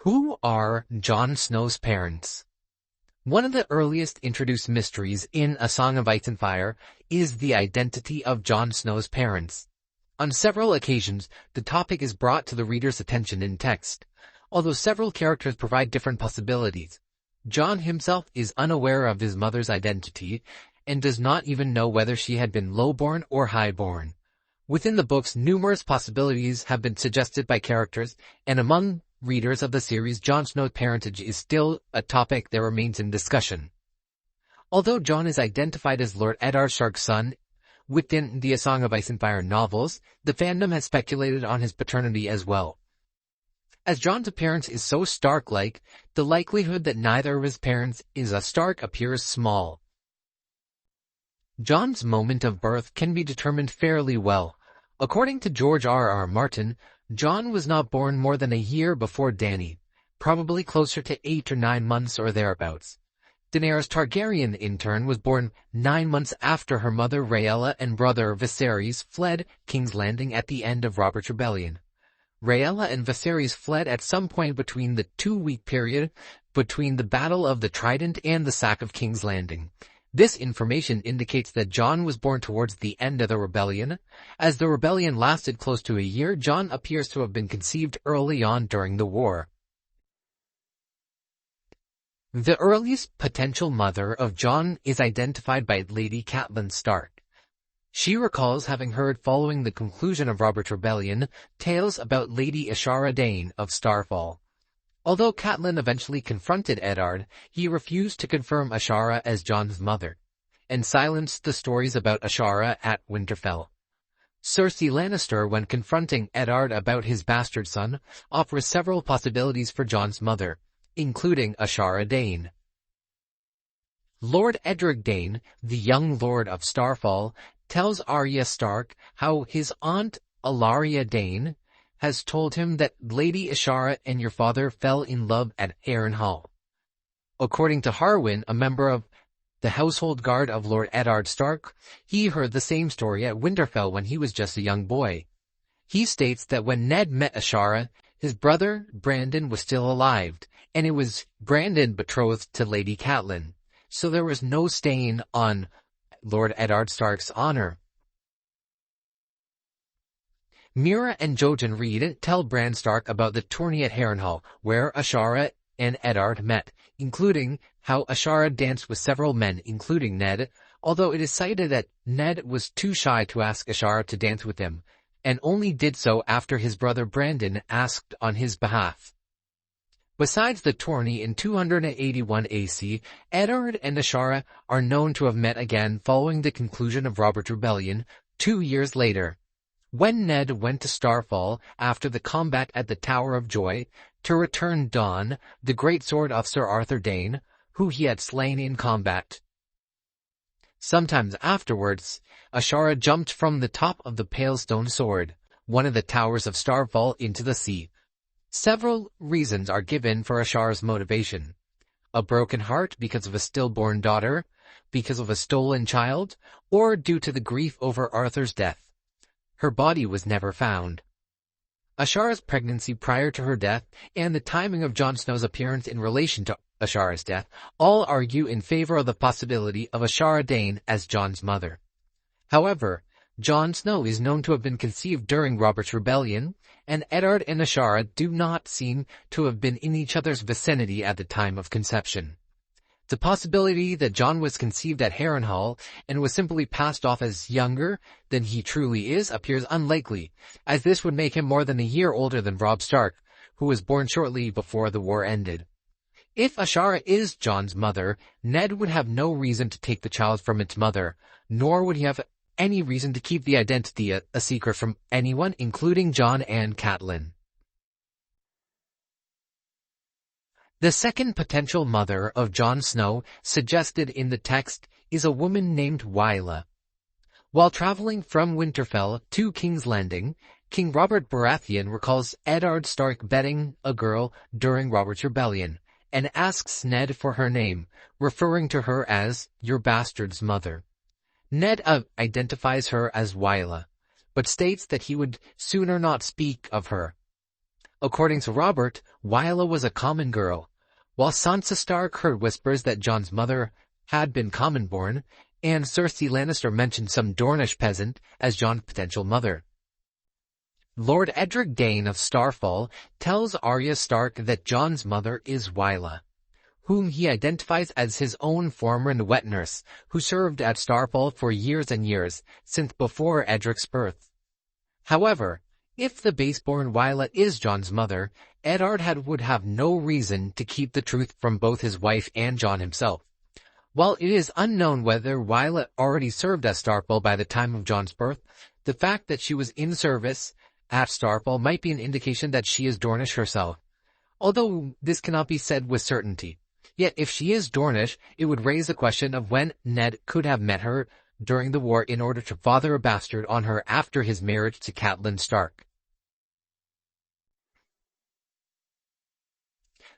Who are Jon Snow's parents? One of the earliest introduced mysteries in A Song of Ice and Fire is the identity of Jon Snow's parents. On several occasions, the topic is brought to the reader's attention in text. Although several characters provide different possibilities, Jon himself is unaware of his mother's identity and does not even know whether she had been lowborn or highborn. Within the books, numerous possibilities have been suggested by characters, and among readers of the series, Jon Snow's parentage is still a topic that remains in discussion. Although Jon is identified as Lord Eddard Stark's son within the A Song of Ice and Fire novels, the fandom has speculated on his paternity as well. As Jon's appearance is so Stark-like, the likelihood that neither of his parents is a Stark appears small. Jon's moment of birth can be determined fairly well. According to George R.R. Martin, Jon was not born more than a year before Dany, probably closer to 8 or 9 months or thereabouts. Daenerys Targaryen, in turn, was born 9 months after her mother Rhaella and brother Viserys fled King's Landing at the end of Robert's Rebellion. Rhaella and Viserys fled at some point between the 2-week period between the Battle of the Trident and the sack of King's Landing. This information indicates that Jon was born towards the end of the rebellion. As the rebellion lasted close to a year, Jon appears to have been conceived early on during the war. The earliest potential mother of Jon is identified by Lady Catelyn Stark. She recalls having heard, following the conclusion of Robert's Rebellion, tales about Lady Ashara Dayne of Starfall. Although Catelyn eventually confronted Eddard, he refused to confirm Ashara as Jon's mother, and silenced the stories about Ashara at Winterfell. Cersei Lannister, when confronting Eddard about his bastard son, offers several possibilities for Jon's mother, including Ashara Dayne. Lord Edric Dayne, the young lord of Starfall, tells Arya Stark how his aunt Ellaria Dayne has told him that Lady Ashara and your father fell in love at Harrenhal. According to Harwin, a member of the household guard of Lord Eddard Stark, he heard the same story at Winterfell when he was just a young boy. He states that when Ned met Ashara, his brother Brandon was still alive, and it was Brandon betrothed to Lady Catelyn, so there was no stain on Lord Eddard Stark's honor. Mira and Jojen Reed tell Bran Stark about the tourney at Harrenhal, where Ashara and Eddard met, including how Ashara danced with several men, including Ned, although it is cited that Ned was too shy to ask Ashara to dance with him, and only did so after his brother Brandon asked on his behalf. Besides the tourney in 281 AC, Eddard and Ashara are known to have met again following the conclusion of Robert's Rebellion 2 years later. When Ned went to Starfall after the combat at the Tower of Joy to return Dawn, the great sword of Sir Arthur Dayne, who he had slain in combat. Sometimes afterwards, Ashara jumped from the top of the Pale Stone Sword, one of the towers of Starfall, into the sea. Several reasons are given for Ashara's motivation. A broken heart because of a stillborn daughter, because of a stolen child, or due to the grief over Arthur's death. Her body was never found. Ashara's pregnancy prior to her death and the timing of Jon Snow's appearance in relation to Ashara's death all argue in favor of the possibility of Ashara Dayne as Jon's mother. However, Jon Snow is known to have been conceived during Robert's Rebellion, and Eddard and Ashara do not seem to have been in each other's vicinity at the time of conception. The possibility that Jon was conceived at Harrenhal and was simply passed off as younger than he truly is appears unlikely, as this would make him more than a year older than Robb Stark, who was born shortly before the war ended. If Ashara is Jon's mother, Ned would have no reason to take the child from its mother, nor would he have any reason to keep the identity a secret from anyone, including Jon and Catelyn. The second potential mother of Jon Snow suggested in the text is a woman named Wylla. While traveling from Winterfell to King's Landing, King Robert Baratheon recalls Eddard Stark bedding a girl during Robert's Rebellion, and asks Ned for her name, referring to her as your bastard's mother. Ned identifies her as Wylla, but states that he would sooner not speak of her. According to Robert, Wylla was a common girl, while Sansa Stark heard whispers that Jon's mother had been common-born, and Cersei Lannister mentioned some Dornish peasant as Jon's potential mother. Lord Edric Dayne of Starfall tells Arya Stark that Jon's mother is Wylla, whom he identifies as his own former wet nurse, who served at Starfall for years and years, since before Edric's birth. However, if the baseborn Wylla is Jon's mother, Eddard would have no reason to keep the truth from both his wife and Jon himself. While it is unknown whether Wylla already served at Starfall by the time of Jon's birth, the fact that she was in service at Starfall might be an indication that she is Dornish herself, although this cannot be said with certainty. Yet if she is Dornish, it would raise the question of when Ned could have met her during the war in order to father a bastard on her after his marriage to Catelyn Stark.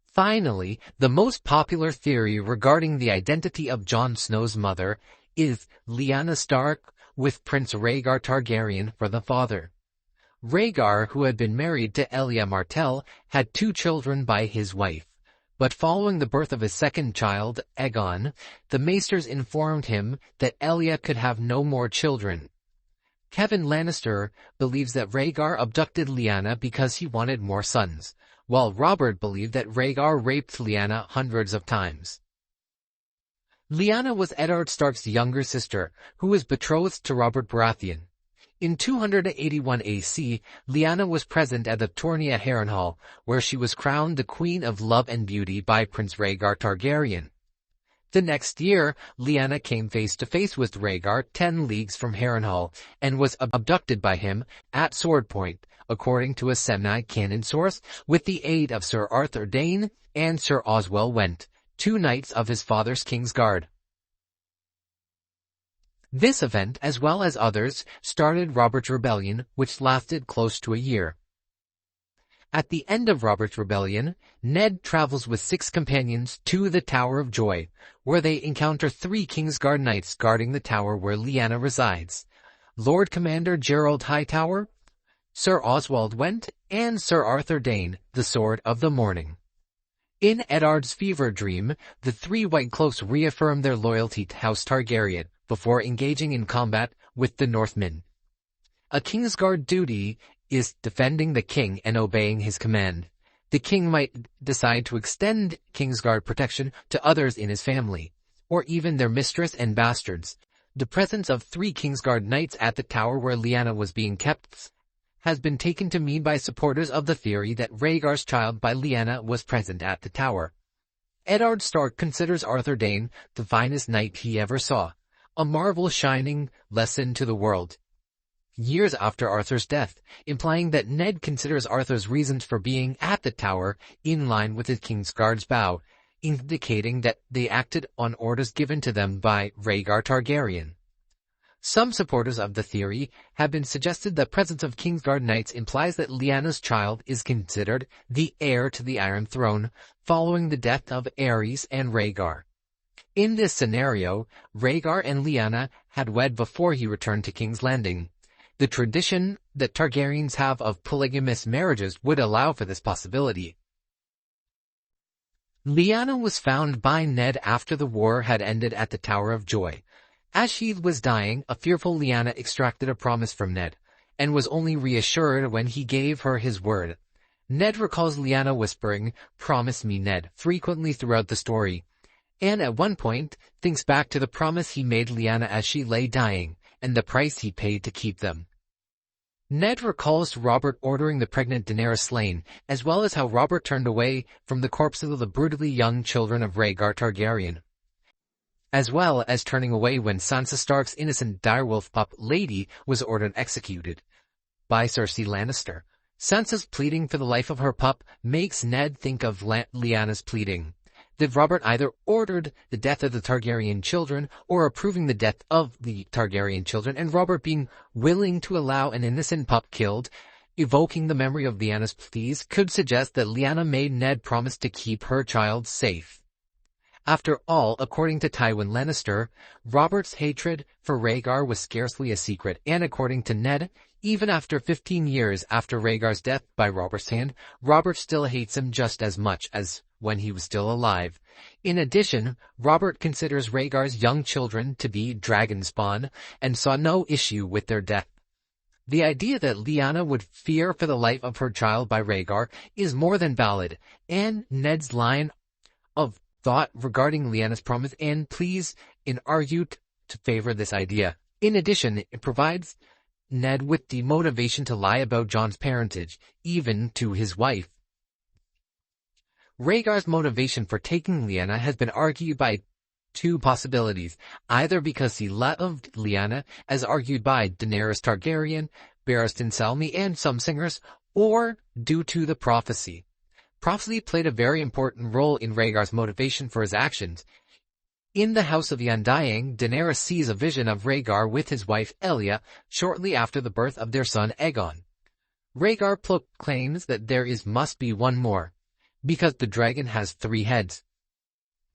Finally, the most popular theory regarding the identity of Jon Snow's mother is Lyanna Stark with Prince Rhaegar Targaryen for the father. Rhaegar, who had been married to Elia Martell, had 2 children by his wife. But following the birth of his second child, Aegon, the Maesters informed him that Elia could have no more children. Kevin Lannister believes that Rhaegar abducted Lyanna because he wanted more sons, while Robert believed that Rhaegar raped Lyanna hundreds of times. Lyanna was Eddard Stark's younger sister, who was betrothed to Robert Baratheon. In 281 AC, Lyanna was present at the tourney at Harrenhal, where she was crowned the Queen of Love and Beauty by Prince Rhaegar Targaryen. The next year, Lyanna came face-to-face with Rhaegar 10 leagues from Harrenhal, and was abducted by him at sword point, according to a semi-canon source, with the aid of Sir Arthur Dayne and Sir Oswell Went, 2 knights of his father's Kingsguard. This event, as well as others, started Robert's Rebellion, which lasted close to a year. At the end of Robert's Rebellion, Ned travels with 6 companions to the Tower of Joy, where they encounter 3 Kingsguard knights guarding the tower where Lyanna resides: Lord Commander Gerald Hightower, Sir Oswald Went, and Sir Arthur Dayne, the Sword of the Morning. In Eddard's fever dream, the 3 White Cloaks reaffirm their loyalty to House Targaryen before engaging in combat with the Northmen. A Kingsguard duty is defending the king and obeying his command. The king might decide to extend Kingsguard protection to others in his family, or even their mistress and bastards. The presence of 3 Kingsguard knights at the tower where Lyanna was being kept has been taken to mean by supporters of the theory that Rhaegar's child by Lyanna was present at the tower. Eddard Stark considers Arthur Dayne the finest knight he ever saw, a marvel shining lesson to the world. Years after Arthur's death, implying that Ned considers Arthur's reasons for being at the tower in line with his Kingsguard's vow, indicating that they acted on orders given to them by Rhaegar Targaryen. Some supporters of the theory have been suggested the presence of Kingsguard knights implies that Lyanna's child is considered the heir to the Iron Throne following the death of Aerys and Rhaegar. In this scenario, Rhaegar and Lyanna had wed before he returned to King's Landing. The tradition that Targaryens have of polygamous marriages would allow for this possibility. Lyanna was found by Ned after the war had ended at the Tower of Joy. As she was dying, a fearful Lyanna extracted a promise from Ned, and was only reassured when he gave her his word. Ned recalls Lyanna whispering, "Promise me, Ned," frequently throughout the story, and at one point thinks back to the promise he made Lyanna as she lay dying, and the price he paid to keep them. Ned recalls Robert ordering the pregnant Daenerys slain, as well as how Robert turned away from the corpses of the brutally young children of Rhaegar Targaryen, as well as turning away when Sansa Stark's innocent direwolf pup Lady was ordered executed by Cersei Lannister. Sansa's pleading for the life of her pup makes Ned think of Lyanna's pleading, that Robert either ordered the death of the Targaryen children or approving the death of the Targaryen children, and Robert being willing to allow an innocent pup killed, evoking the memory of Lyanna's pleas, could suggest that Lyanna made Ned promise to keep her child safe. After all, according to Tywin Lannister, Robert's hatred for Rhaegar was scarcely a secret, and according to Ned, Even after 15 years after Rhaegar's death by Robert's hand, Robert still hates him just as much as when he was still alive. In addition, Robert considers Rhaegar's young children to be dragon spawn and saw no issue with their death. The idea that Lyanna would fear for the life of her child by Rhaegar is more than valid, and Ned's line of thought regarding Lyanna's promise and pleas argued to favor this idea. In addition, it provides Ned with the motivation to lie about Jon's parentage, even to his wife. Rhaegar's motivation for taking Lyanna has been argued by two possibilities, either because he loved Lyanna, as argued by Daenerys Targaryen, Barristan Selmy, and some singers, or due to the prophecy. Prophecy played a very important role in Rhaegar's motivation for his actions. In the House of the Undying, Daenerys sees a vision of Rhaegar with his wife Elia shortly after the birth of their son Aegon. Rhaegar proclaims that must be one more, because the dragon has 3 heads.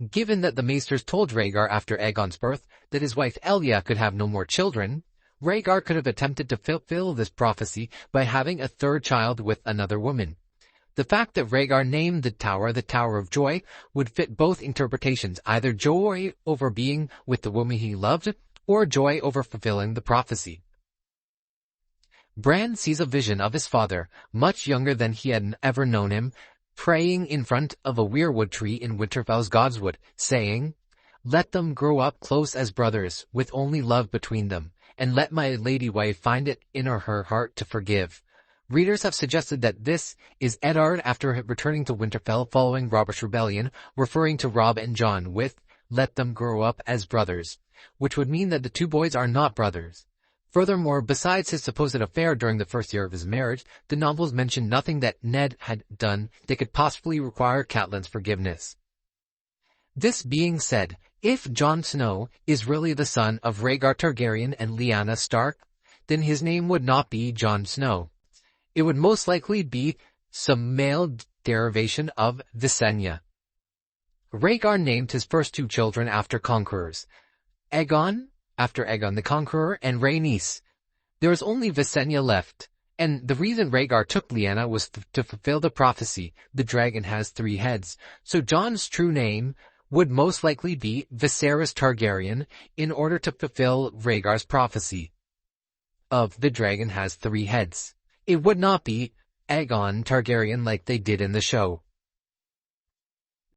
Given that the Maesters told Rhaegar after Aegon's birth that his wife Elia could have no more children, Rhaegar could have attempted to fulfill this prophecy by having a 3rd child with another woman. The fact that Rhaegar named the Tower of Joy would fit both interpretations, either joy over being with the woman he loved, or joy over fulfilling the prophecy. Bran sees a vision of his father, much younger than he had ever known him, praying in front of a weirwood tree in Winterfell's Godswood, saying, "Let them grow up close as brothers, with only love between them, and let my lady wife find it in her heart to forgive." Readers have suggested that this is Eddard after returning to Winterfell following Robert's rebellion, referring to Robb and Jon with, "Let them grow up as brothers," which would mean that the 2 boys are not brothers. Furthermore, besides his supposed affair during the first year of his marriage, the novels mention nothing that Ned had done that could possibly require Catelyn's forgiveness. This being said, if Jon Snow is really the son of Rhaegar Targaryen and Lyanna Stark, then his name would not be Jon Snow. It would most likely be some male derivation of Visenya. Rhaegar named his first 2 children after conquerors, Aegon, after Aegon the Conqueror, and Rhaenys. There is only Visenya left, and the reason Rhaegar took Lyanna was to fulfill the prophecy, the dragon has 3 heads, so Jon's true name would most likely be Viserys Targaryen in order to fulfill Rhaegar's prophecy of the dragon has 3 heads. It would not be Aegon Targaryen like they did in the show.